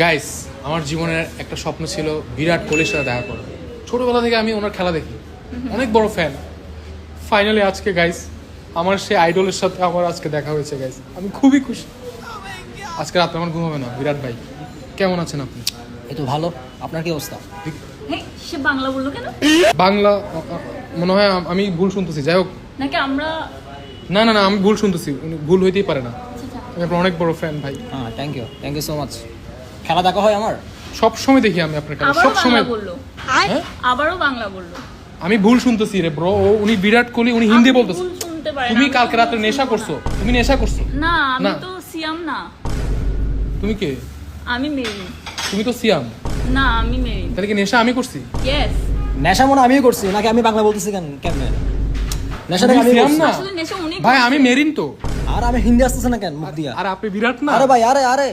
Guys, আমার জীবনের একটা স্বপ্ন ছিল বিরাট কোহলির সাথে দেখা করা। ছোটবেলা থেকে আমি ওনার খেলা দেখি, অনেক বড় ফ্যান। ফাইনালি আজকে গাইস আমার সেই আইডলের সাথে আমার আজকে দেখা হয়েছে গাইস, আমি খুবই খুশি। আজকে রাতে আমার ঘুম হবে না। বিরাট ভাই কেমন আছেন আপনি? এই তো ভালো। আপনার কি অবস্থা? সে বাংলা বললো কেন? বাংলা মনে হয় আমি ভুল শুনতেছি। যাই হোক, নাকি আমরা না না না, আমি ভুল শুনতেছি। উনি ভুল হইতেই পারে না। আমি আপনার অনেক বড় ফ্যান ভাই। হ্যাঁ, থ্যাংক ইউ সো মাচ। খেলা দেখা হয় আমার? সব সময় দেখি আমি আপনার খেলা, আবারও সব বাংলা সময়। বললো, হ্যাঁ? আবারও বাংলা বললো। আমি ভুল শুনতেছি রে ব্রো। উনি বিরাট কোহলি, উনি হিন্দি আপনি বলতেছে। ভুল শুনতে পারেন, তুমি আমি কালকে তো রাতে ভুল নেশা শুনবো করছো, না। তুমি নেশা করছো। না, আমি না। তো সিয়াম না, তুমি কে? আমি মেরিন। তুমি তো সিয়াম। না, আমি মেরিন। তাহলে কি নেশা আমি করছি? ইয়েস। নেশা মনে আমিও করছি, নাকি আমি বাংলা বলতেছি কেমনে? নেশাটা তুমি আমি সিয়াম করছি। না? আসলে নেশা উনি ভাই করছে। আমি মেরিন তো। আর আমি হিন্দি আসতেছে না কেন মুখ দিয়া? আর আপনি বিরাট না। আরে ভাই, আরে